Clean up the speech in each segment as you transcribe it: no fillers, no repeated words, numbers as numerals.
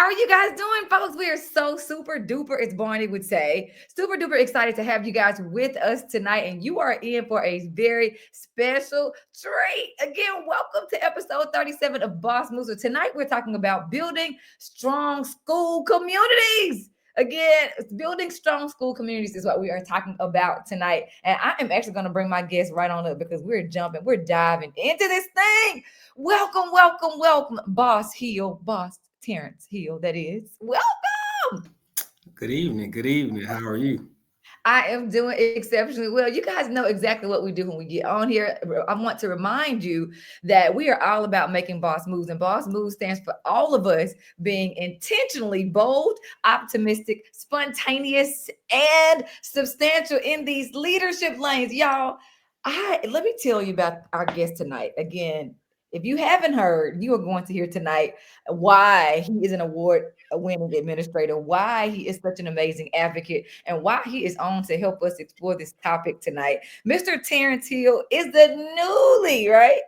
How are you guys doing, folks? We are so super duper, as Barney would say, super duper excited to have you guys with us tonight. And you are in for a very special treat. Again, welcome to episode 37 of Boss Moves. So tonight we're talking about building strong school communities. Again, building strong school communities is what we are talking about tonight. And I am actually going to bring my guests right on up because we're diving into this thing. Welcome, welcome, welcome, Boss Hill, Boss Terrance Hill, that is. Welcome. Good evening. Good evening. How are you? I am doing exceptionally well. You guys know exactly what we do when we get on here. I want to remind you that we are all about making boss moves, and boss moves stands for all of us being intentionally bold, optimistic, spontaneous, and substantial in these leadership lanes. Y'all, I let me tell you about our guest tonight. Again, if you haven't heard, you are going to hear tonight why he is an award winning administrator, why he is such an amazing advocate, and why he is on to help us explore this topic tonight. Mr. Terrance Hill is the newly, right?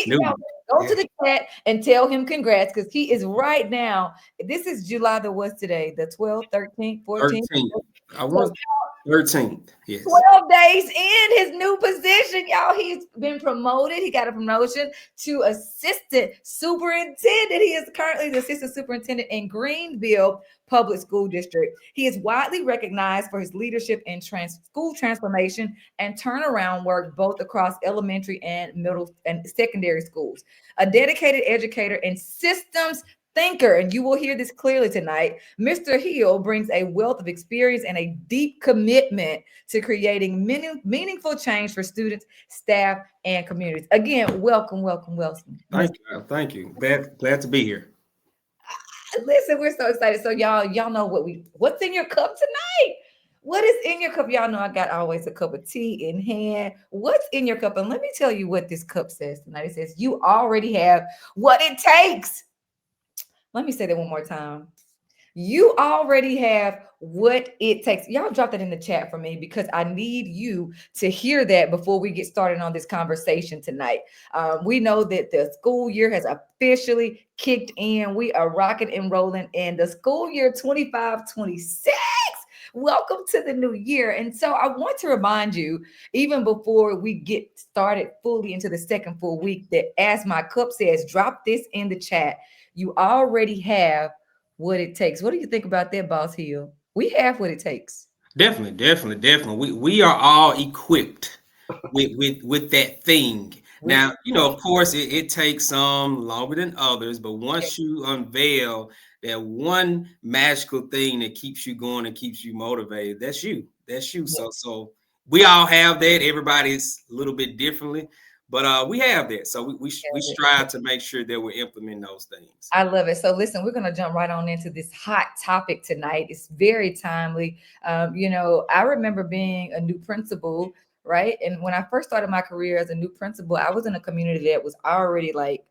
No. Y'all go to Yeah. the chat and tell him congrats because he is right now. This is July the what's today? The 12th, 13th, 14th. 13th. I So want 13th. Yes. 12 days in his new position, y'all. He's been promoted. He got a promotion to assistant superintendent. He is currently the assistant superintendent in Greenville Public School District. He is widely recognized for his leadership in school transformation and turnaround work, both across elementary and middle and secondary schools. A dedicated educator and systems thinker, and you will hear this clearly tonight. Mr. Hill brings a wealth of experience and a deep commitment to creating meaningful change for students, staff, and communities. Again, welcome, welcome, welcome. Thank you. Thank you. Glad to be here. Listen, we're so excited. So y'all know what's in your cup tonight. What is in your cup? Y'all know I got always a cup of tea in hand. What's in your cup? And let me tell you what this cup says tonight. It says you already have what it takes. Let me say that one more time. You already have what it takes. Y'all drop that in the chat for me because I need you to hear that before we get started on this conversation tonight. We know that the school year has officially kicked in. We are rocking and rolling in the school year 25-26. Welcome to the new year. And so I want to remind you, even before we get started fully into the second full week, that as my cup says, drop this in the chat. You already have what it takes. What do you think about that, Boss Hill? We have what it takes. Definitely. We are all equipped with that thing. We Now, of course, it takes some longer than others, but once you unveil that one magical thing that keeps you going and keeps you motivated, that's you. That's you. So we all have that. Everybody's a little bit differently, but we have that. So we strive to make sure that we're implementing those things. I love it. So listen, we're going to jump right on into this hot topic tonight. It's very timely. I remember being a new principal, right? And when I first started my career as a new principal, I was in a community that was already like,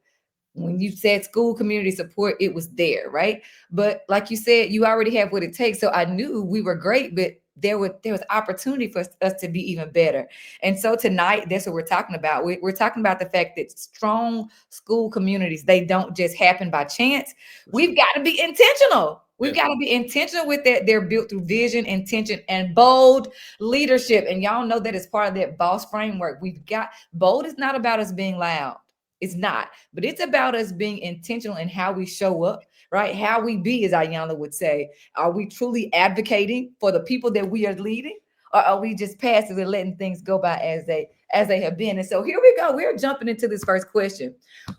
when you said school community support, it was there, right? But like you said, you already have what it takes. So I knew we were great, but there was opportunity for us to be even better. And so tonight, that's what we're talking about. We're talking about the fact that strong school communities, they don't just happen by chance. We've got to be intentional. We've got to be intentional with that. They're built through vision, intention, and bold leadership. And y'all know that is part of that boss framework. We've got bold is not about us being loud. It's not, but it's about us being intentional in how we show up, right? How we be, as Ayanna would say. Are we truly advocating for the people that we are leading? Or are we just passively letting things go by as they have been? And so here we go. We're jumping into this first question.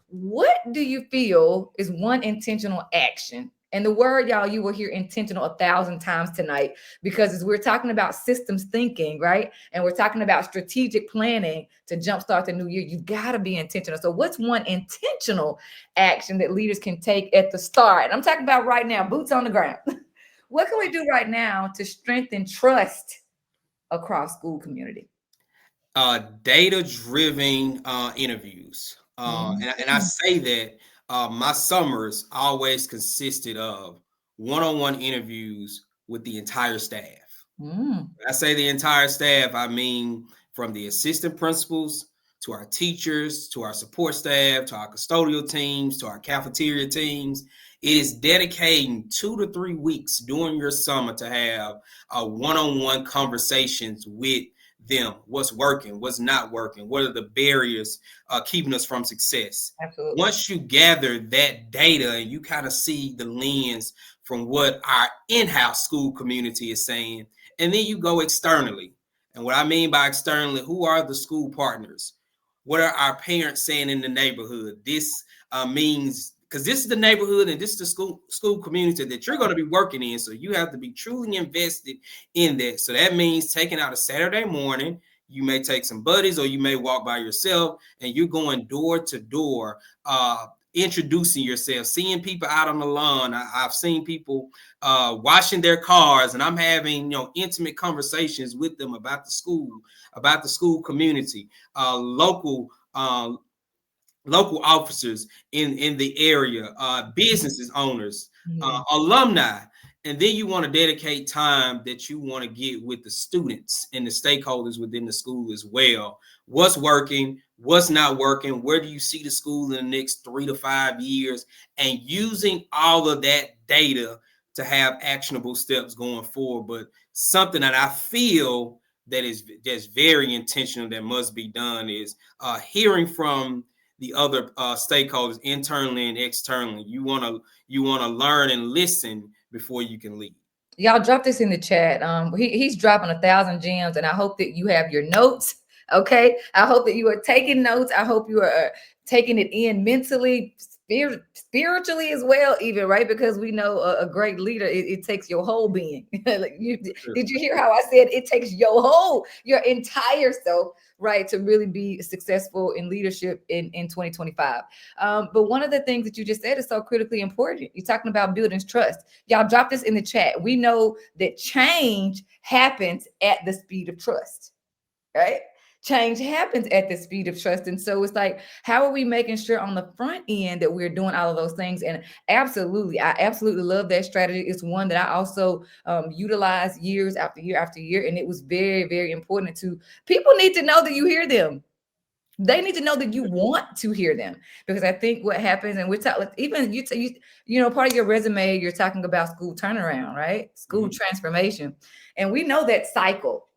What do you feel is one intentional action? And the word, y'all, you will hear intentional 1,000 times tonight because as we're talking about systems thinking, right? And we're talking about strategic planning to jumpstart the new year, you've got to be intentional. So, what's one intentional action that leaders can take at the start? And I'm talking about right now, boots on the ground. What can we do right now to strengthen trust across school community? Data-driven interviews. And I Mm. say that my summers always consisted of one-on-one interviews with the entire staff. Mm. When I say the entire staff, I mean from the assistant principals to our teachers, to our support staff, to our custodial teams, to our cafeteria teams. It is dedicating 2 to 3 weeks during your summer to have one-on-one conversations with them. What's working, what's not working, what are the barriers keeping us from success. Absolutely. Once you gather that data and you kind of see the lens from what our in-house school community is saying, and then you go externally. And what I mean by externally, who are the school partners? What are our parents saying in the neighborhood? This means, because this is the neighborhood and this is the school community that you're going to be working in. So you have to be truly invested in that. So that means taking out a Saturday morning. You may take some buddies or you may walk by yourself and you're going door to door, introducing yourself, seeing people out on the lawn. I've seen people washing their cars, and I'm having intimate conversations with them about the school community, local officers in the area, businesses owners, alumni. And then you want to dedicate time that you want to get with the students and the stakeholders within the school as well. What's working, what's not working, where do you see the school in the next 3 to 5 years, and using all of that data to have actionable steps going forward. But something that I feel that's very intentional that must be done is hearing from the other stakeholders internally and externally. You want to learn and listen before you can lead. Y'all drop this in the chat. He's dropping 1,000 gems, and I hope that you have your notes. Okay, I hope that you are taking notes. I hope you are taking it in mentally, spiritually as well, even, right? Because we know a great leader, it takes your whole being. Like did you hear how I said it takes your entire self, right, to really be successful in leadership in 2025. But one of the things that you just said is so critically important. You're talking about building trust. Y'all drop this in the chat. We know that change happens at the speed of trust, right? Change happens at the speed of trust. And so it's like, how are we making sure on the front end that we're doing all of those things? And absolutely, I absolutely love that strategy. It's one that I also utilize years after year after year. And it was very, very important to people need to know that you hear them. They need to know that you want to hear them, because I think what happens, and we're talking, even part of your resume, you're talking about school turnaround, right? School transformation. And we know that cycle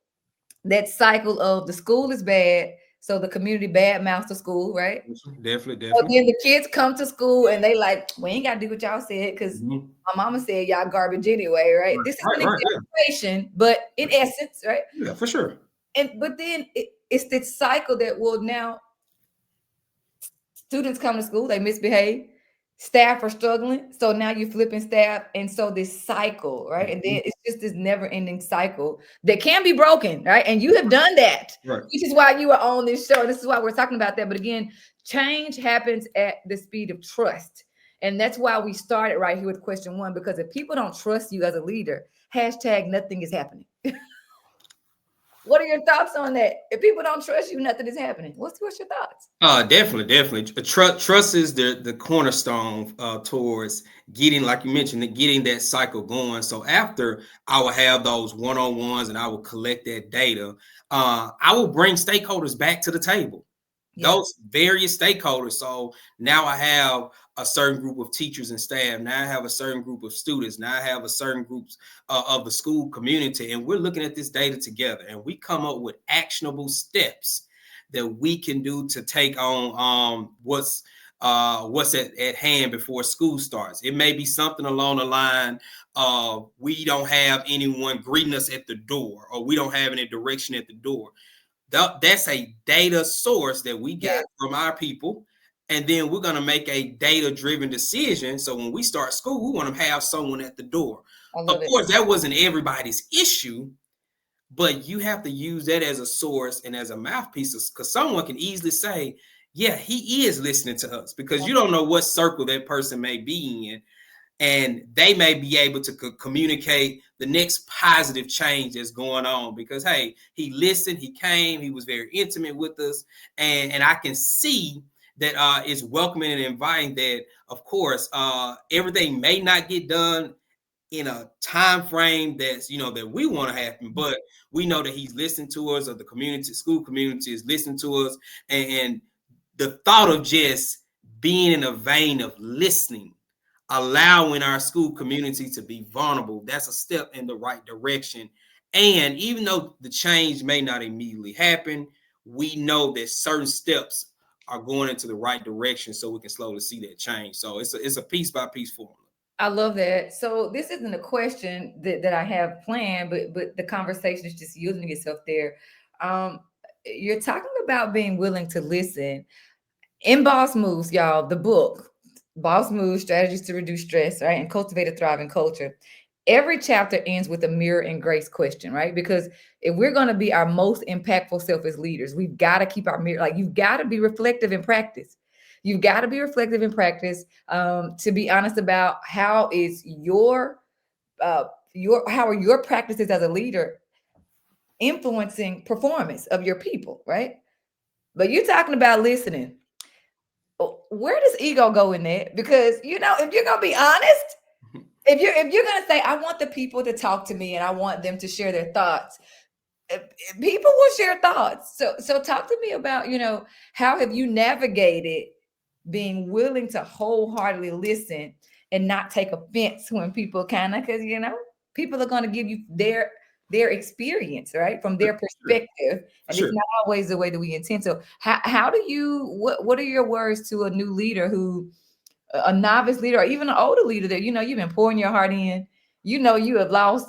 of the school is bad, so the community bad mouths the school, right? Definitely. So then the kids come to school and they like, we ain't gotta do what y'all said because my mama said y'all garbage anyway, right? This is an exaggeration, but in essence, right? Yeah, for sure. But then it's this cycle that will now students come to school, they misbehave, staff are struggling, so now you're flipping staff, and so this cycle, right? And then it's just this never-ending cycle that can be broken, right? And you have done that, which is why you are on this show. This is why we're talking about that. But again, change happens at the speed of trust, and that's why we started right here with question 1, because if people don't trust you as a leader, #nothing is happening. What are your thoughts on that? If people don't trust you, nothing is happening. What's your thoughts? Definitely. Trust is the cornerstone towards getting, like you mentioned, getting that cycle going. So after I will have those one-on-ones and I will collect that data, I will bring stakeholders back to the table. Those various stakeholders. So now I have a certain group of teachers and staff. Now I have a certain group of students. Now I have a certain groups of the school community. And we're looking at this data together. And we come up with actionable steps that we can do to take on what's at hand before school starts. It may be something along the line of we don't have anyone greeting us at the door, or we don't have any direction at the door. That's a data source that we got from our people. And then we're going to make a data-driven decision. So when we start school, we want to have someone at the door. Of course, that wasn't everybody's issue, but you have to use that as a source and as a mouthpiece, because someone can easily say, yeah, he is listening to us, because you don't know what circle that person may be in. And they may be able to communicate the next positive change that's going on, because, hey, he listened, he came, he was very intimate with us. And I can see that it's welcoming and inviting that, of course, everything may not get done in a time frame that's that we want to happen, but we know that he's listening to us, or the community, school community is listening to us, and the thought of just being in a vein of listening, allowing our school community to be vulnerable, that's a step in the right direction. And even though the change may not immediately happen, we know that certain steps are going into the right direction, so we can slowly see that change. So it's a piece by piece formula. I love that. So this isn't a question that I have planned, but the conversation is just yielding itself there. Um, you're talking about being willing to listen. In Boss Moves, y'all, the book, Boss Moves, Strategies to Reduce Stress, right? And Cultivate a Thriving Culture. Every chapter ends with a mirror and grace question, right? Because if we're going to be our most impactful self as leaders, we've got to keep our mirror, like you've got to be reflective in practice. You've got to be reflective in practice, to be honest about how is uh, how are your practices as a leader influencing performance of your people, right? But you're talking about listening. Where does ego go in that? Because if you're gonna be honest, if you're gonna say, I want the people to talk to me and I want them to share their thoughts, people will share thoughts. So talk to me about, how have you navigated being willing to wholeheartedly listen and not take offense when people kind of, because people are going to give you their experience, right, from their Sure, perspective, for and it's sure. not always the way that we intend. So how do you, what are your words to a new leader who, a novice leader or even an older leader that you've been pouring your heart in, you have lost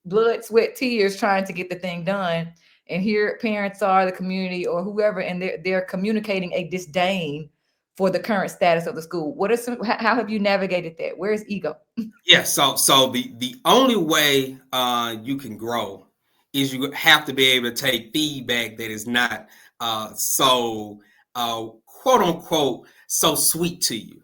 blood, sweat, tears trying to get the thing done, and here parents are, the community or whoever, and they're communicating a disdain for the current status of the school. What are some, how have you navigated that? Where's ego? Yeah, so the only way you can grow is you have to be able to take feedback that is not so quote unquote so sweet to you.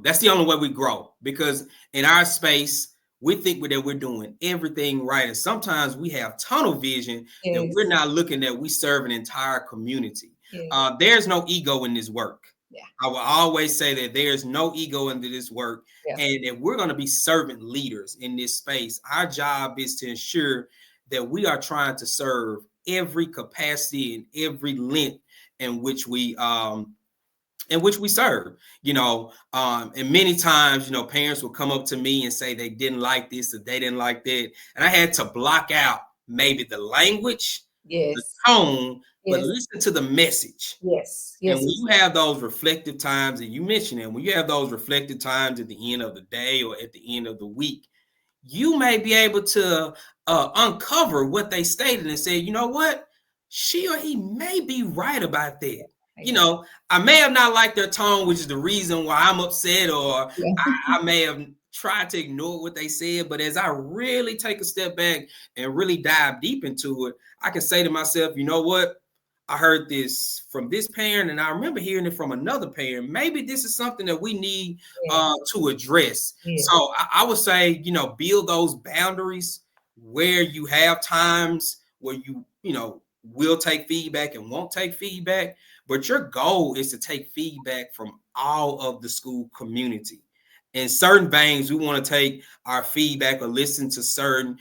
That's the only way we grow, because in our space we think that we're doing everything right, and sometimes we have tunnel vision that we're Yes. not looking at. We serve an entire community. Yes. There's no ego in this work. Yeah. I will always say that there's no ego into this work. Yeah. And if we're going to be servant leaders in this space, our job is to ensure that we are trying to serve every capacity and every length in which we serve. And many times, parents will come up to me and say they didn't like this or they didn't like that, and I had to block out maybe the language, the Yes. tone, but Yes. listen to the message. Yes. And Yes. when Yes. you have those reflective times, and you mentioned it, when you have those reflective times at the end of the day or at the end of the week, you may be able to uncover what they stated and say, you know what, she or he may be right about that. You Yeah. know, I may have not liked their tone, which is the reason why I'm upset, or Yeah. I may have tried to ignore what they said. But as I really take a step back and really dive deep into it, I can say to myself, you know what? I heard this from this parent, and I remember hearing it from another parent. Maybe this is something that we need Yeah. to address. Yeah. So I would say, build those boundaries where you have times where you will take feedback and won't take feedback. But your goal is to take feedback from all of the school community. In certain veins, we want to take our feedback or listen to certain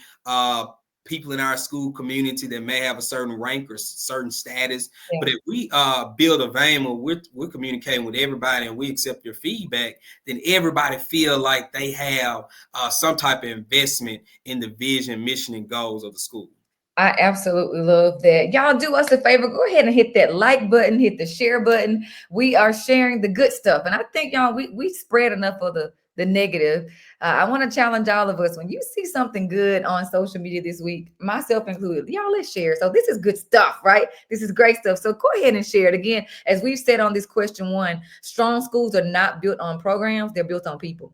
people in our school community that may have a certain rank or certain status. Yeah. But if we build a vein where we're communicating with everybody and we accept your feedback, then everybody feel like they have some type of investment in the vision, mission, and goals of the school. I absolutely love that. Y'all do us a favor. Go ahead and hit that like button, hit the share button. We are sharing the good stuff. And I think, y'all, we spread enough of the negative. I want to challenge all of us. When you see something good on social media this week, myself included, y'all, let's share. So this is good stuff, right? This is great stuff. So go ahead and share it. Again, as we've said on this question one, strong schools are not built on programs, they're built on people.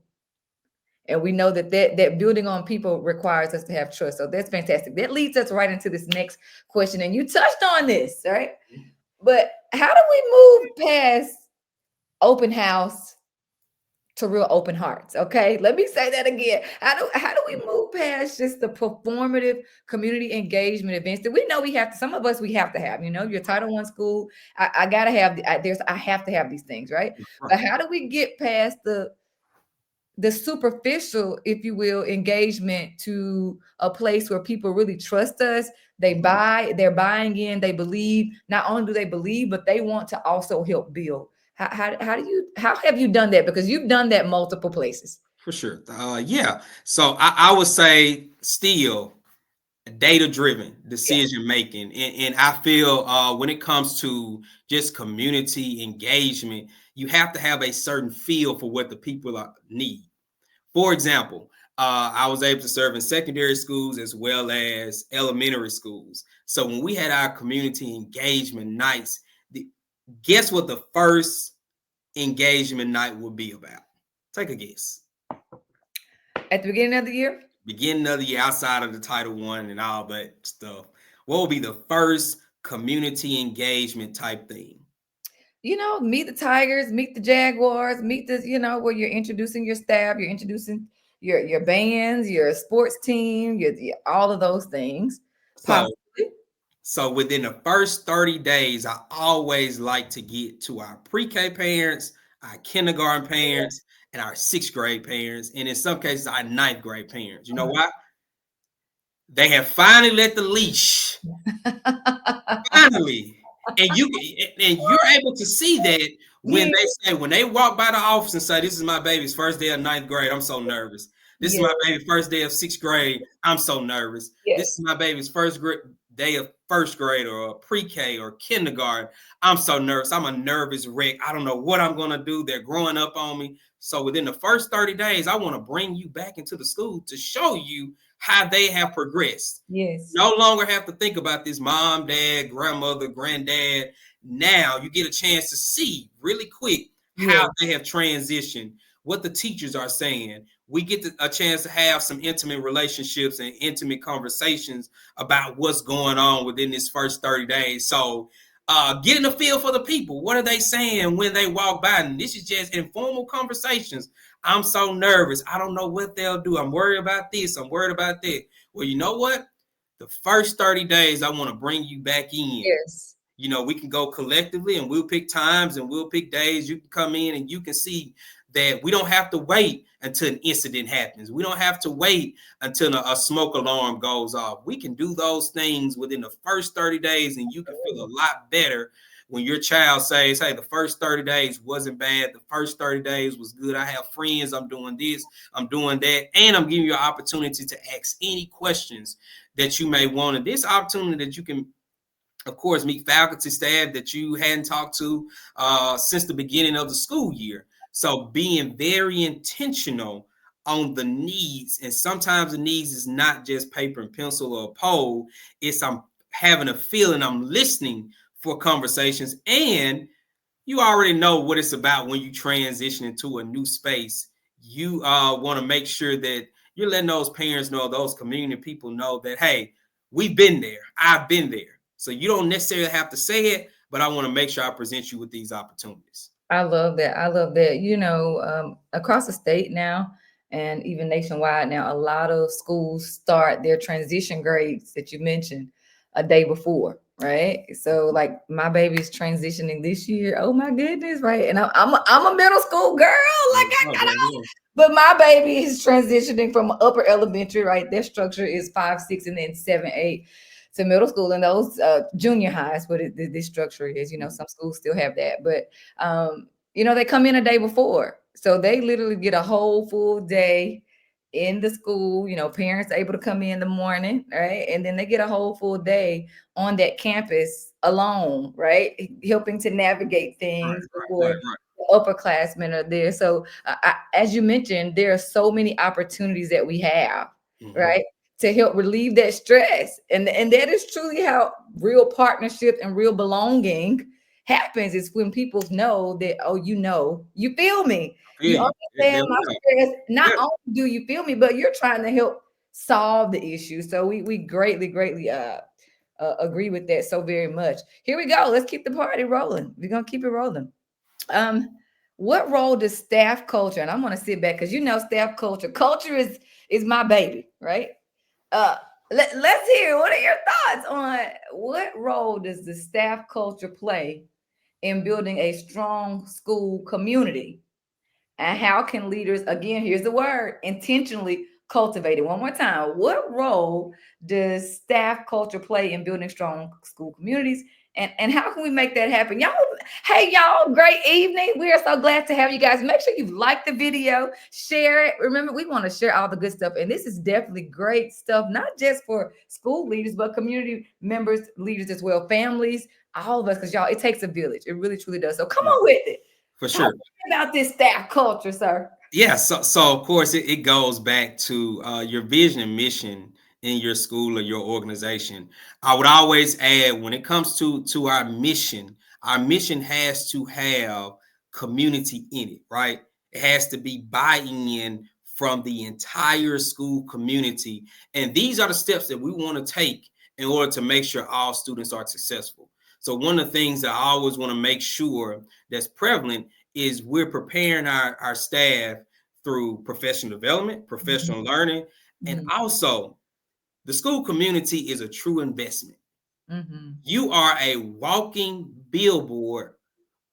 And we know that building on people requires us to have trust. So that's fantastic. That leads us right into this next question. And you touched on this, right? But how do we move past open house to real open hearts? Okay, let me say that again. How do we move past just the performative community engagement events that we know we have to, some of us we have to have, your Title I school, I gotta have I have to have these things, right? Right. But how do we get past the superficial, if you will, engagement to a place where people really trust us. They're buying in, they believe. Not only do they believe, but they want to also help build. How have you done that? Because you've done that multiple places. For sure. Yeah. So I would say still data driven Yeah. decision making, and I feel when it comes to just community engagement, you have to have a certain feel for what the people need. For example, I was able to serve in secondary schools as well as elementary schools. So when we had our community engagement nights, the, guess what the first engagement night would be about? Take a guess. At the beginning of the year, Beginning of the year, outside of the Title One and all that stuff, what will be the first community engagement type thing? meet the Tigers, meet the Jaguars, meet the, where you're introducing your staff, you're introducing your bands, your sports team, all of those things. So, Possibly. so within the first 30 days, I always like to get to our pre-K parents, our kindergarten parents, and our sixth grade parents, and in some cases, our ninth grade parents. You know why? They have finally let the leash. Finally. And you're able to see that Yeah, when they walk by the office and say, "This is my baby's first day of ninth grade. I'm so nervous. This is yeah, my baby's first day of sixth grade. I'm so nervous. This is yes, my baby's day of first grade or pre-K or kindergarten. I'm so nervous. I'm a nervous wreck. I don't know what I'm gonna do. They're growing up on me." So within the first 30 days, I want to bring you back into the school to show you how they have progressed. yes, No longer have to think about this mom, dad, grandmother, granddad. Now you get a chance to see really quick how yes, they have transitioned, what the teachers are saying. We get a chance to have some intimate relationships and intimate conversations about what's going on within this first 30 days. So, getting a feel for the people. What are they saying when they walk by? And this is just informal conversations. I'm so nervous. I don't know what they'll do. I'm worried about this. I'm worried about that. Well, you know what? The first 30 days, I want to bring you back in. yes. We can go collectively and we'll pick times and we'll pick days. You can come in and you can see that we don't have to wait until an incident happens. We don't have to wait until a smoke alarm goes off. We can do those things within the first 30 days, and you can feel a lot better when your child says, "Hey, the first 30 days wasn't bad. The first 30 days was good. I have friends. I'm doing this. I'm doing that. And I'm giving you an opportunity to ask any questions that you may want." And this opportunity that you can, of course, meet faculty staff that you hadn't talked to since the beginning of the school year. So being very intentional on the needs, and sometimes the needs is not just paper and pencil or a poll. It's I'm having a feeling, I'm listening for conversations, and you already know what it's about when you transition into a new space. You want to make sure that you're letting those parents know, those community people know that, hey, we've been there. I've been there. So you don't necessarily have to say it, but I want to make sure I present you with these opportunities. I love that. I love that. Across the state now and even nationwide now, a lot of schools start their transition grades that you mentioned a day before, right? So, like, my baby's transitioning this year. Oh my goodness, right? And I'm a middle school girl. Like, I got, but my baby is transitioning from upper elementary, right? Their structure is 5, 6, and then 7, 8 to middle school, and those junior highs. But this structure is, some schools still have that, but they come in a day before. So they literally get a whole full day in the school. Parents are able to come in the morning, right? And then they get a whole full day on that campus alone, right? Helping to navigate Right, things right, right, before right. the upperclassmen are there. So, as you mentioned, there are so many opportunities that we have, Mm-hmm. right? To help relieve that stress. And that is truly how real partnership and real belonging happens, is when people know that, oh, you feel me. I feel You you. understand There we my go. stress. Not Yeah. only do you feel me, but you're trying to help solve the issue. So we greatly, greatly agree with that so very much. Here we go. Let's keep the party rolling. We're gonna keep it rolling. Um, what role does staff culture? And I'm gonna sit back because staff culture. Culture is my baby, right? Uh, let's hear. What are your thoughts on what role does the staff culture play in building a strong school community? And how can leaders, again, here's the word, intentionally cultivate it? One more time. What role does staff culture play in building strong school communities? And how can we make that happen? Y'all, hey, y'all, great evening. We are so glad to have you guys. Make sure you like the video, share it. Remember, we want to share all the good stuff. And this is definitely great stuff, not just for school leaders, but community members, leaders as well, families, all of us, because y'all, it takes a village. It really, truly does. So come Yeah, on with it. for Talk sure. about this staff culture, sir. Yeah, so of course it goes back to your vision and mission in your school or your organization. I would always add when it comes to our mission has to have community in it, right? It has to be buy-in from the entire school community. And these are the steps that we want to take in order to make sure all students are successful. So one of the things that I always want to make sure that's prevalent is we're preparing our staff through professional development, Mhm, professional learning, and mhm, also the school community is a true investment. mhm. You are a walking billboard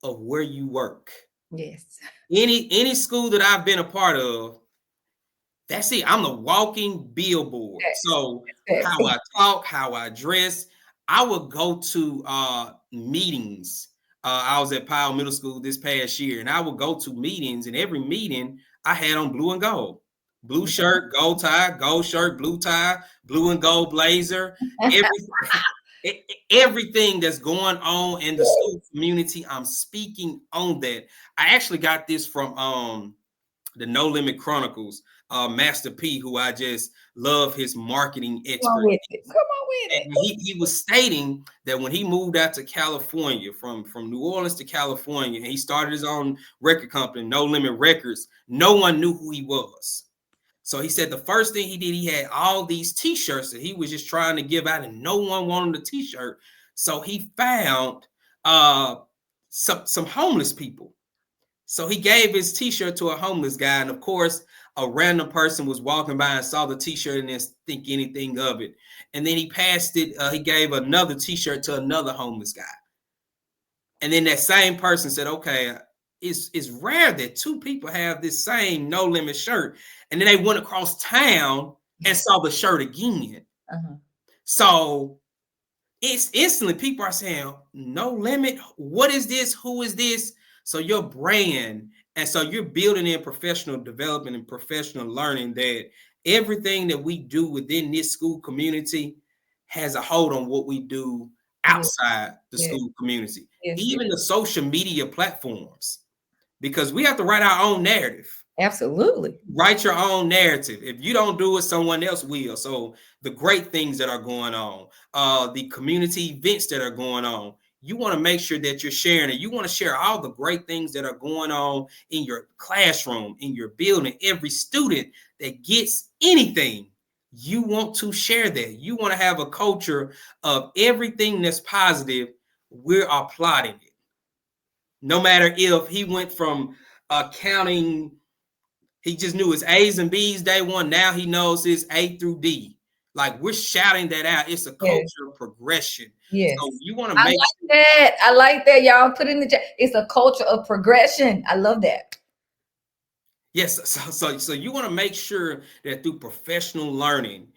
of where you work. Yes. Any school that I've been a part of, that's it. I'm the walking billboard. Facts. So That's how facts. I talk, how I dress, I would go to meetings. I was at Powell Middle School this past year, and I would go to meetings, and every meeting I had on blue and gold. Blue shirt, gold tie, gold shirt, blue tie, blue and gold blazer. Every everything that's going on in the school community, I'm speaking on that. I actually got this from the No Limit Chronicles, Master P, who I just love his marketing Come on expertise. with it. Come on with And he was stating that when he moved out to California, from New Orleans to California, and he started his own record company, No Limit Records, no one knew who he was. So he said the first thing he did, he had all these T-shirts that he was just trying to give out, and no one wanted a T-shirt. So he found uh, some homeless people, so he gave his T-shirt to a homeless guy, and of course, a random person was walking by and saw the T-shirt and didn't think anything of it. And then he passed it. He gave another T-shirt to another homeless guy, and then that same person said, "Okay, it's rare that two people have this same No Limit shirt." And then they went across town and it. saw the shirt again. Uh-huh. So it's instantly people are saying, "No Limit, what is this? Who is this?" So your brand, and so you're building in professional development and professional learning, that everything that we do within this school community has a hold on what we do Yeah, outside the yeah, school community, yes, yes. even the social media platforms, because we have to write our own narrative. Absolutely. Write your own narrative. If you don't do it, someone else will. So the great things that are going on, the community events that are going on, you want to make sure that you're sharing it. You want to share all the great things that are going on in your classroom, in your building. Every student that gets anything, you want to share that. You want to have a culture of everything that's positive, we're applauding it. No matter if he went from counting, he just knew his A's and B's day one. Now he knows his A through D. Like, we're shouting that out. It's a Yes, culture of progression. So yes. you want to I make like sure. that. I like that. Y'all put in the chat. It's a culture of progression. I love that. Yes. So you want to make sure that through professional learning,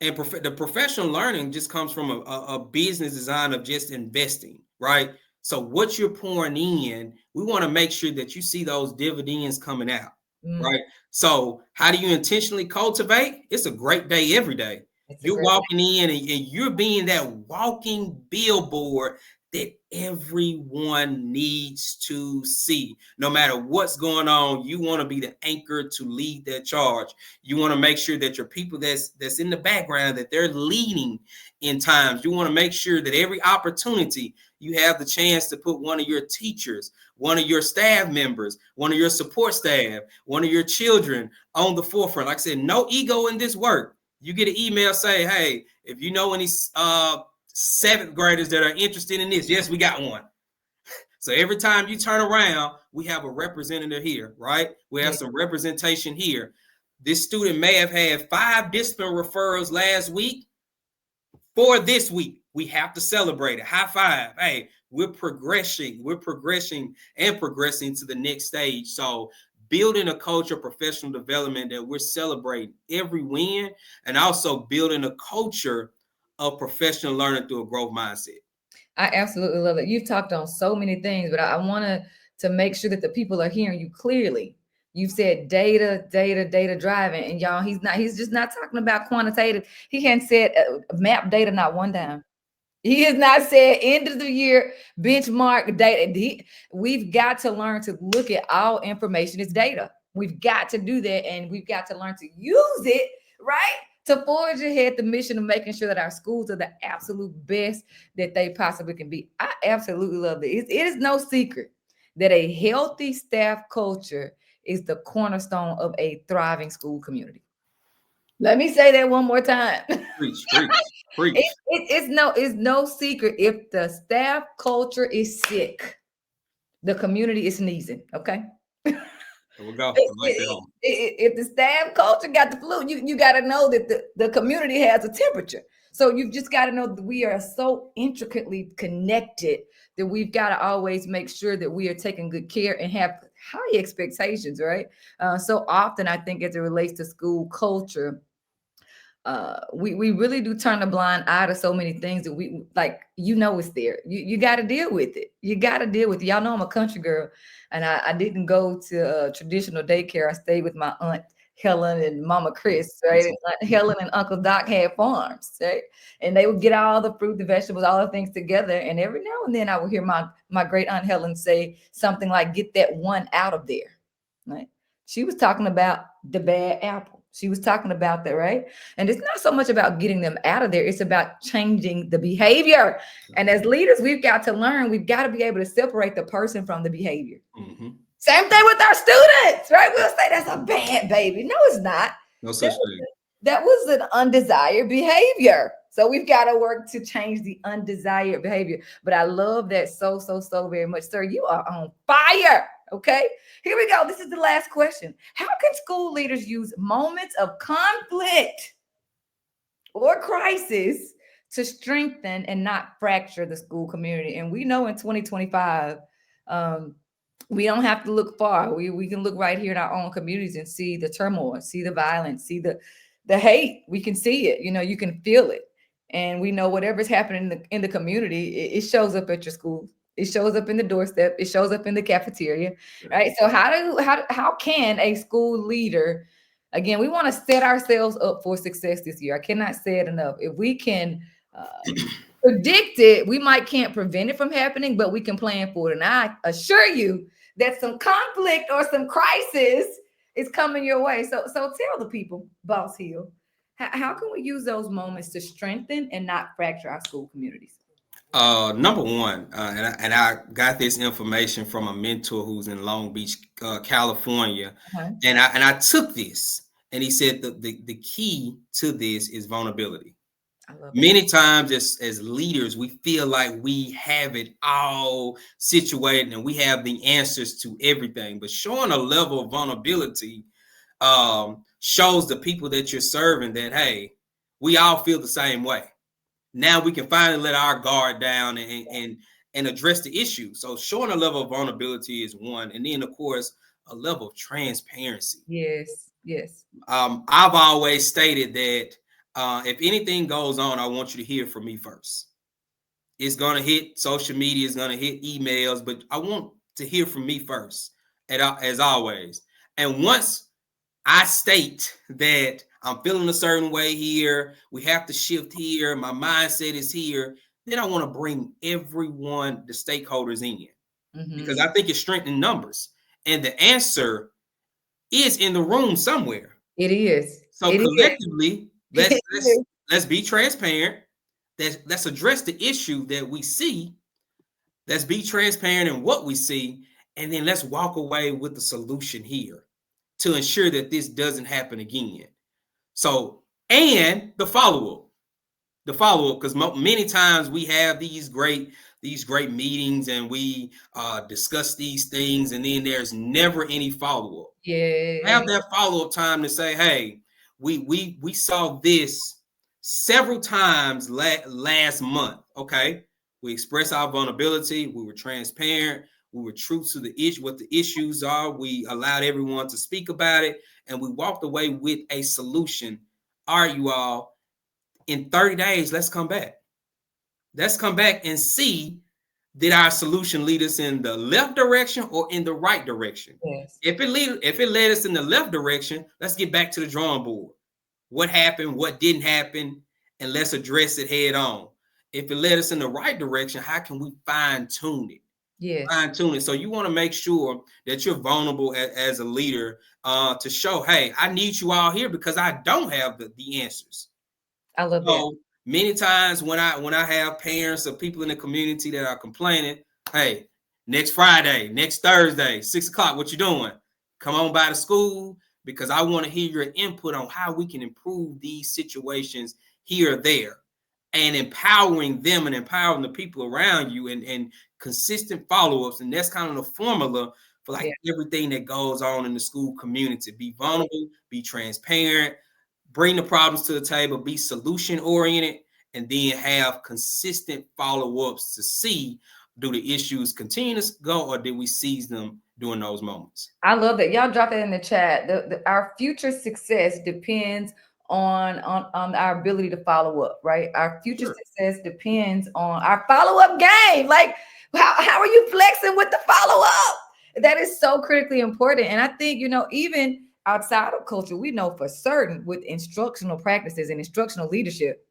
and the professional learning just comes from a business design of just investing, right? So what you're pouring in, we want to make sure that you see those dividends coming out, Mm, right? So how do you intentionally cultivate? It's a great day every day. it's a You're great walking in, and you're being that walking billboard that everyone needs to see. No matter what's going on, you want to be the anchor to lead that charge. You want to make sure that your people that's in the background, that they're leading in times. You want to make sure that every opportunity you have the chance to put one of your teachers, one of your staff members, one of your support staff, one of your children on the forefront. Like I said, no ego in this work. You get an email say, "Hey, if you know any seventh graders that are interested in this," yes, we got one. So every time you turn around, we have a representative here, right? We have yeah. some representation here. This student may have had 5 discipline referrals last week. For this week, we have to celebrate it. High five. Hey, we're progressing. We're progressing and progressing to the next stage. So building a culture of professional development that we're celebrating every win, and also building a culture of professional learning through a growth mindset. I absolutely love it. You've talked on so many things, but I want to make sure that the people are hearing you clearly. You've said data, data, data driving, and y'all, he's just not talking about quantitative. He hadn't said map data not one time. He has not said end of the year benchmark data. We've got to learn to look at all information as data. We've got to do that, and we've got to learn to use it, right? To forge ahead the mission of making sure that our schools are the absolute best that they possibly can be. I absolutely love it. It is no secret that a healthy staff culture is the cornerstone of a thriving school community. Let me say that one more time. Preach, preach, preach. It's no secret if the staff culture is sick, the community is sneezing. Okay. There we go. I like that one. If the staff culture got the flu, you got to know that the community has a temperature. So you've just got to know that we are so intricately connected that we've got to always make sure that we are taking good care and have high expectations, right? So often, I think as it relates to school culture, we really do turn a blind eye to so many things that we like, it's there. You got to deal with it. You got to deal with it. Y'all know I'm a country girl, and I didn't go to traditional daycare. I stayed with my aunt Helen and Mama Chris, right? And Aunt Helen and Uncle Doc had farms, right? And they would get all the fruit, the vegetables, all the things together. And every now and then I would hear my great Aunt Helen say something like, "Get that one out of there," right? She was talking about the bad apple. She was talking about that, right? And it's not so much about getting them out of there, it's about changing the behavior. And as leaders, we've got to learn, we've got to be able to separate the person from the behavior. Mm-hmm. Same thing with our students, right? We'll say that's a bad baby. No, it's not. No such thing. That was an undesired behavior. So we've got to work to change the undesired behavior. But I love that so very much. Sir, you are on fire. Okay, here we go. This is the last question. How can school leaders use moments of conflict or crisis to strengthen and not fracture the school community? And we know in 2025, we don't have to look far. We can look right here in our own communities and see the turmoil, see the violence, see the hate. We can see it. You can feel it. And we know whatever's happening in the community, it shows up at your school. It shows up in the doorstep. It shows up in the cafeteria, right? So how can a school leader, again, we want to set ourselves up for success this year. I cannot say it enough. If we can predict it, we can't prevent it from happening, but we can plan for it. And I assure you that some conflict or some crisis is coming your way. So tell the people, Boss Hill, how can we use those moments to strengthen and not fracture our school communities? Number one, and I got this information from a mentor who's in Long Beach, California, and I took this, and he said the key to this is vulnerability. Many times as leaders, we feel like we have it all situated and we have the answers to everything, but showing a level of vulnerability shows the people that you're serving that, hey, we all feel the same way. Now we can finally let our guard down and address the issue. So showing a level of vulnerability is one. And then, of course, a level of transparency. Yes. I've always stated that if anything goes on, I want you to hear from me first. It's going to hit social media, it's going to hit emails, but I want to hear from me first, as always. And once I state that I'm feeling a certain way here, we have to shift here, my mindset is here, then I want to bring everyone, the stakeholders in, because I think it's strength in numbers. And the answer is in the room somewhere. It is. So collectively, let's be transparent. Let's address the issue that we see. Let's be transparent in what we see. And then let's walk away with the solution here to ensure that this doesn't happen again. So, and the follow-up, because many times we have these great meetings and we discuss these things, and then there's never any follow-up. Yeah. Have that follow-up time to say, hey, we saw this several times last month. Okay, we expressed our vulnerability. We were transparent. We were true to the issue, what the issues are. We allowed everyone to speak about it, and we walked away with a solution. All right, you all, in 30 days, let's come back. Let's come back and see, did our solution lead us in the left direction or in the right direction? Yes. If it led us in the left direction, let's get back to the drawing board. What happened? What didn't happen? And let's address it head on. If it led us in the right direction, how can we fine tune it? Yes. Fine tune it. So you want to make sure that you're vulnerable as a leader to show, hey, I need you all here because I don't have the answers. I love that. So many times when I have parents or people in the community that are complaining, hey, next Friday, next Thursday, 6 o'clock, what you doing? Come on by the school because I want to hear your input on how we can improve these situations here or there, and empowering them and empowering the people around you, and consistent follow-ups. And that's kind of the formula for like everything that goes on in the school community. Be vulnerable, be transparent, bring the problems to the table, be solution oriented, and then have consistent follow-ups to see, do the issues continue to go or did we seize them during those moments? I love that. Y'all drop that in the chat. Our future success depends on our ability to follow up, right? Our future success depends on our follow-up game. Like, how are you flexing with the follow-up? That is so critically important. And I think, even outside of culture, we know for certain with instructional practices and instructional leadership,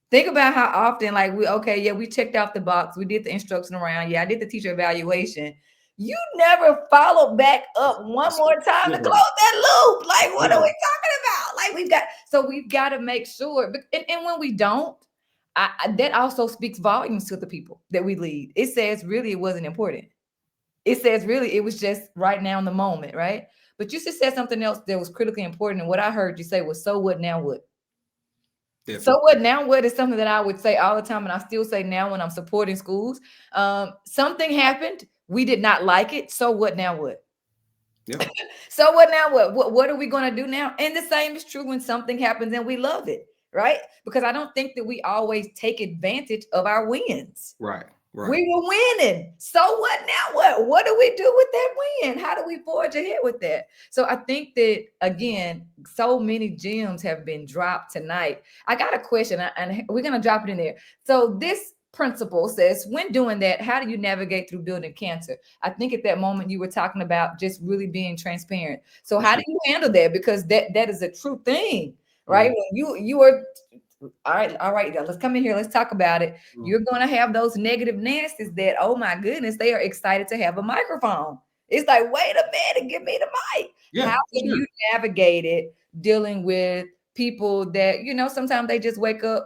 think about how often, like, we checked off the box. We did the instruction around. Yeah, I did the teacher evaluation. You never followed back up one more time to close that loop. Like, what are we talking about? Like, we've got to make sure. And when we don't, that also speaks volumes to the people that we lead. It says really it wasn't important. It says really it was just right now in the moment, right? But you just said something else that was critically important. And what I heard you say was, so what, now what? Definitely. So what, now what is something that I would say all the time, and I still say now when I'm supporting schools. Something happened. We did not like it. So what, now what? Yeah. So what, now what? What are we going to do now? And the same is true when something happens and we love it, right? Because I don't think that we always take advantage of our wins. Right. Right. We were winning. So what, now what? What do we do with that win? How do we forge ahead with that? So I think that, again, so many gems have been dropped tonight. I got a question, and we're going to drop it in there. So this principle says, when doing that, how do you navigate through building cancer? I think at that moment you were talking about just really being transparent. So how do you handle that? Because that is a true thing, right? Mm-hmm. When you are... All right, let's come in here. Let's talk about it. You're going to have those negative Nancy's that, oh my goodness, they are excited to have a microphone. It's like, wait a minute, give me the mic. Yeah, how can you navigate it dealing with people that, sometimes they just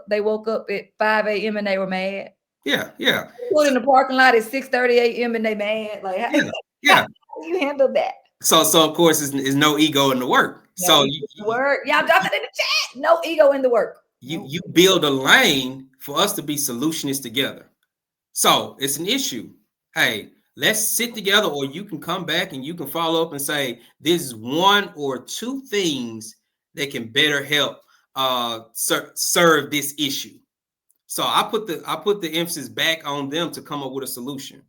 they woke up at 5 a.m. and they were mad. Yeah. Put in the parking lot at 6:30 a.m. and they mad. Like, how do you handle that? So of course, is no ego in the work. No work. Y'all drop it in the chat. No ego in the work. You build a lane for us to be solutionists together. So it's an issue. Hey, let's sit together, or you can come back and you can follow up and say, this is one or two things that can better help serve this issue. So I put the emphasis back on them to come up with a solution.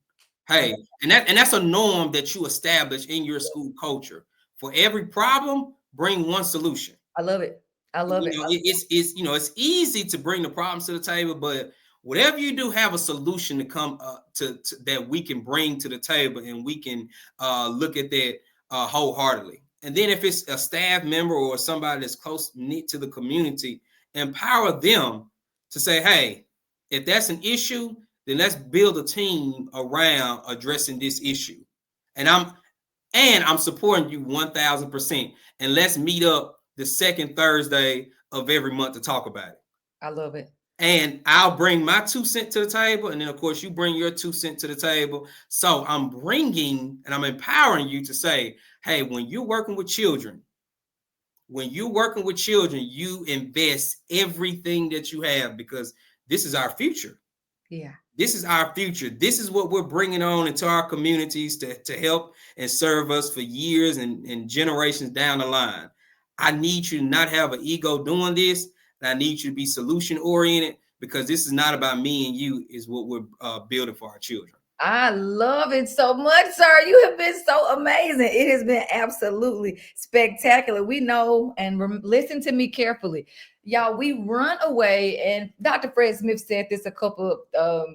Hey, and that's a norm that you establish in your school culture. For every problem, bring one solution. I love it. I love it. It's easy to bring the problems to the table, but whatever you do, have a solution to come to that we can bring to the table, and we can look at that wholeheartedly. And then if it's a staff member or somebody that's close knit to the community, empower them to say, hey, if that's an issue, then let's build a team around addressing this issue. And I'm supporting you 1,000%. And let's meet up the second Thursday of every month to talk about it. I love it. And I'll bring my 2 cents to the table. And then, of course, you bring your 2 cents to the table. So I'm bringing and I'm empowering you to say, hey, when you're working with children, you invest everything that you have, because this is our future. Yeah. This is our future. This is what we're bringing on into our communities to help and serve us for years and generations down the line. I need you to not have an ego doing this. And I need you to be solution oriented, because this is not about me and you, is what we're building for our children. I love it so much, sir. You have been so amazing. It has been absolutely spectacular. We know, and listen to me carefully. Y'all, we run away, and Dr. Fred Smith said this a couple of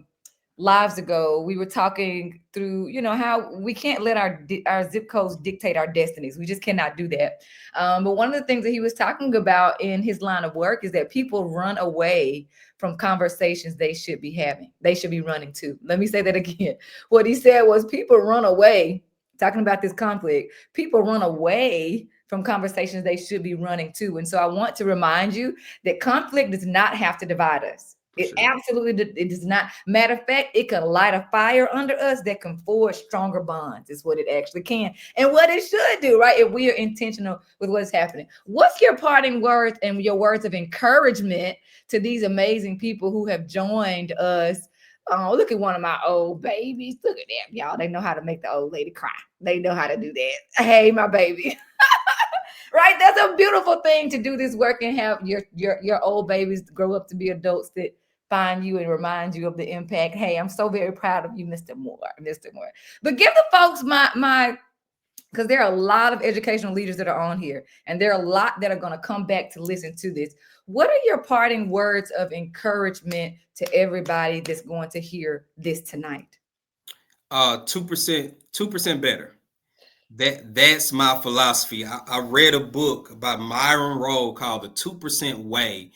lives ago. We were talking through, how we can't let our zip codes dictate our destinies. We just cannot do that. But one of the things that he was talking about in his line of work is that people run away from conversations they should be having. They should be running to. Let me say that again. What he said was people run away, talking about this conflict, people run away from conversations they should be running to. And so I want to remind you that conflict does not have to divide us. For It sure. absolutely it does not. Matter of fact, it can light a fire under us that can forge stronger bonds, is what it actually can. And what it should do, right? If we are intentional with what's happening. What's your parting words and your words of encouragement to these amazing people who have joined us? Oh, look at one of my old babies. Look at them, y'all. They know how to make the old lady cry. They know how to do that. Hey, my baby. Right? That's a beautiful thing to do this work and have your old babies grow up to be adults that find you and remind you of the impact. Hey, I'm so very proud of you, Mr. Moore. Mr. Moore. But give the folks my because there are a lot of educational leaders that are on here, and there are a lot that are going to come back to listen to this. What are your parting words of encouragement to everybody that's going to hear this tonight? 2% better. That's my philosophy. I read a book by Myron Rowe called The 2% Way,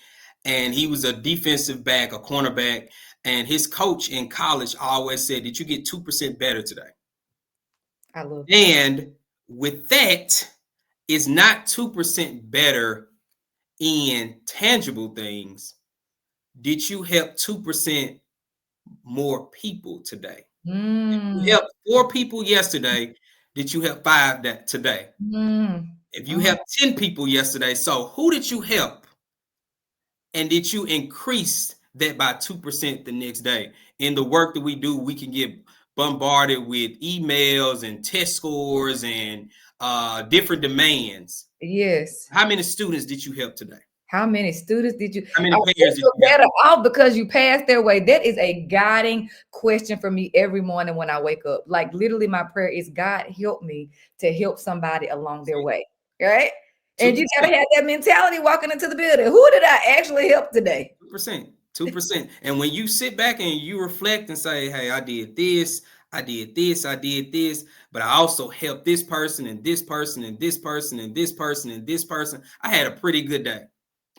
and he was a defensive back, a cornerback, and his coach in college always said that you get 2% better today. I love that. And with that, it's not 2% better in tangible things. Did you help 2% more people today? You Mm, helped 4 people yesterday. Did you help 5 that today? mm, If you mm. helped 10 people yesterday, so who did you help? And did you increase that by 2% the next day? In the work that we do, we can get bombarded with emails and test scores and different demands. Yes. How many students did you help today? How many students did you? How many Are parents did people you help? better off because you passed their way? That is a guiding question for me every morning when I wake up. Like literally, my prayer is, God, help me to help somebody along their way. Right? And you got 2%. to have that mentality walking into the building. Who did I actually help today? 2%. 2%. And when you sit back and you reflect and say, hey, I did this, I did this, I did this, but I also helped this person and this person and this person and this person and this person. I had a pretty good day.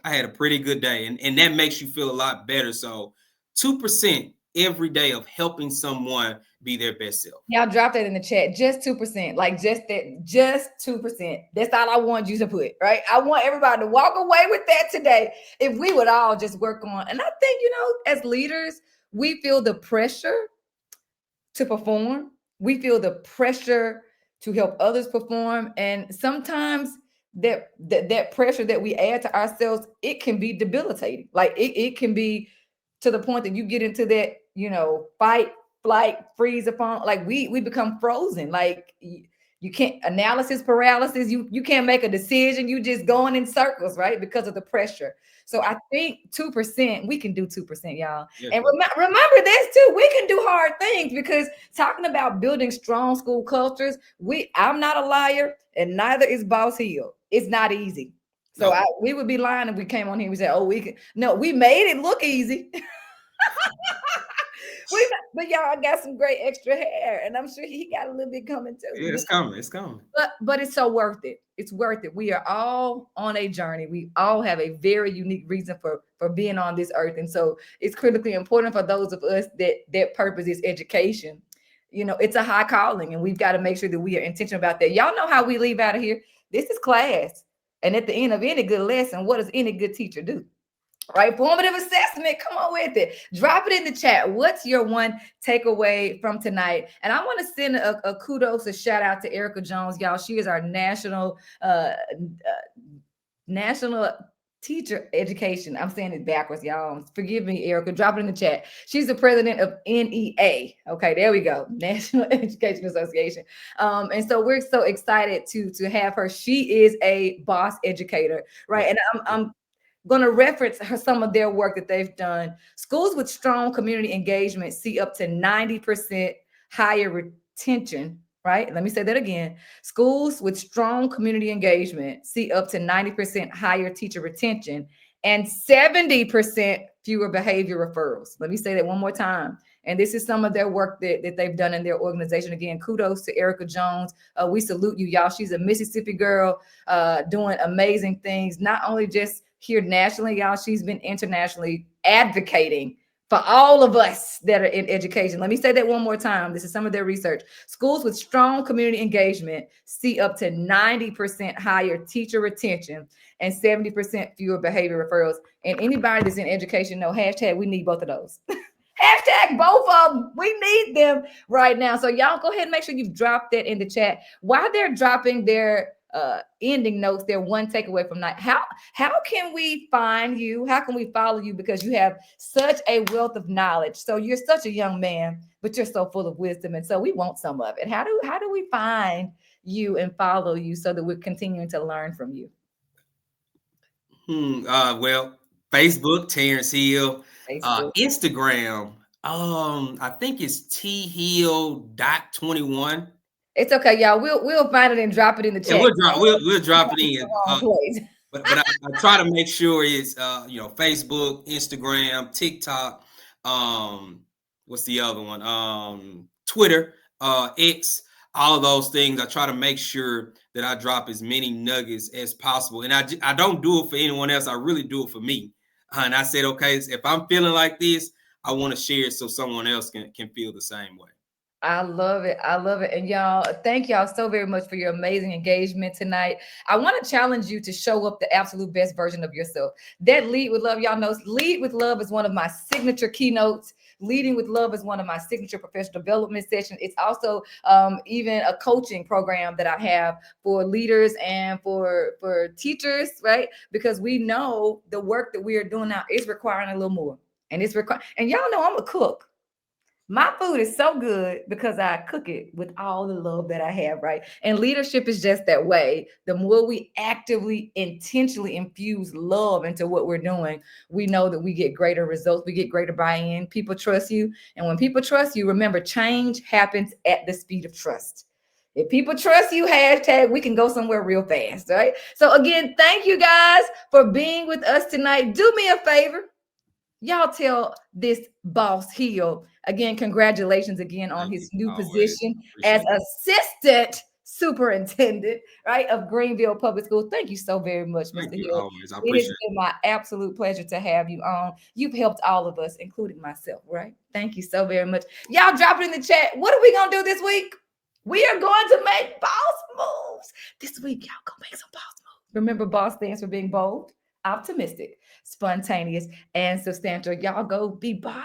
I had a pretty good day. And that makes you feel a lot better. So 2% every day of helping someone be their best self. Y'all drop that in the chat. Just 2%. Like just that, just 2%. That's all I want you to put, right? I want everybody to walk away with that today. If we would all just work on, and I think, as leaders, we feel the pressure to perform. We feel the pressure to help others perform. And sometimes that pressure that we add to ourselves, it can be debilitating. Like it can be to the point that you get into that, fight, flight, freeze upon, like we become frozen. Like you can't analysis paralysis, you can't make a decision, you just going in circles, right? Because of the pressure. So I think 2%, we can do 2%, y'all. Yeah, And remember this too, we can do hard things because talking about building strong school cultures, I'm not a liar and neither is Boss Hill. It's not easy. So no, we would be lying if we came on here and we said, oh, we can. No, we made it look easy. But y'all, I got some great extra hair, and I'm sure he got a little bit coming too. yeah, it's coming. It's coming. But it's so worth it. It's worth it. We are all on a journey. We all have a very unique reason for being on this earth, and so it's critically important for those of us that purpose is education. It's a high calling, and we've got to make sure that we are intentional about that. Y'all know how we leave out of here. This is class, and at the end of any good lesson, what does any good teacher do? Right, formative assessment. Come on with it. Drop it in the chat. What's your one takeaway from tonight? And I want to send a kudos, a shout out to Erica Jones, y'all. She is our national teacher education. I'm saying it backwards, y'all. Forgive me, Erica. Drop it in the chat. She's the president of NEA. Okay, there we go, National Education Association. And so we're so excited to have her. She is a boss educator, right? And I'm going to reference some of their work that they've done. Schools with strong community engagement see up to 90% higher retention, right? Let me say that again. Schools with strong community engagement see up to 90% higher teacher retention and 70% fewer behavior referrals. Let me say that one more time. And this is some of their work that they've done in their organization. Again, kudos to Erica Jones. We salute you, y'all. She's a Mississippi girl doing amazing things, not only just here nationally, y'all, she's been internationally advocating for all of us that are in education. Let me say that one more time. This is some of their research. Schools with strong community engagement see up to 90% higher teacher retention and 70% fewer behavior referrals. And anybody that's in education know hashtag we need both of those. Hashtag both of them. We need them right now. So y'all go ahead and make sure you drop that in the chat. While they're dropping their ending notes, their one takeaway from night. How can we find you? How can we follow you? Because you have such a wealth of knowledge. So you're such a young man, but you're so full of wisdom. And so we want some of it. How do we find you and follow you so that we're continuing to learn from you? Well, Facebook, Terrance Hill, Facebook. Instagram. I think it's thill.21. It's okay, y'all. We'll find it and drop it in the Yeah, chat. we'll drop it in. Wrong place. But I try to make sure it's Facebook, Instagram, TikTok, what's the other one? Twitter, X, all of those things. I try to make sure that I drop as many nuggets as possible. And I don't do it for anyone else. I really do it for me. And I said, okay, if I'm feeling like this, I want to share it so someone else can feel the same way. I love it. I love it. And y'all, thank y'all so very much for your amazing engagement tonight. I want to challenge you to show up the absolute best version of yourself. That lead with love, y'all know, lead with love is one of my signature keynotes. Leading with love is one of my signature professional development sessions. It's also even a coaching program that I have for leaders and for teachers, right? Because we know the work that we are doing now is requiring a little more. And it's required. And y'all know I'm a cook. My food is so good because I cook it with all the love that I have, right? And leadership is just that way. The more we actively, intentionally infuse love into what we're doing, we know that we get greater results, we get greater buy in. People trust you. And when people trust you, remember, change happens at the speed of trust. If people trust you, hashtag, we can go somewhere real fast, right? So, again, thank you guys for being with us tonight. Do me a favor. Y'all tell this boss Hill again, congratulations again on Thank his you. new Always position as appreciate it. assistant superintendent, right, of Greenville Public Schools. Thank you so very much, Thank Mr. you. Hill. Always. I It has appreciate it. been my absolute pleasure to have you on. You've helped all of us, including myself, right? Thank you so very much. Y'all drop it in the chat. What are we gonna do this week? We are going to make boss moves. This week, y'all gonna make some boss moves. Remember, boss stands for being bold, optimistic, spontaneous, and substantial. Y'all go be boss.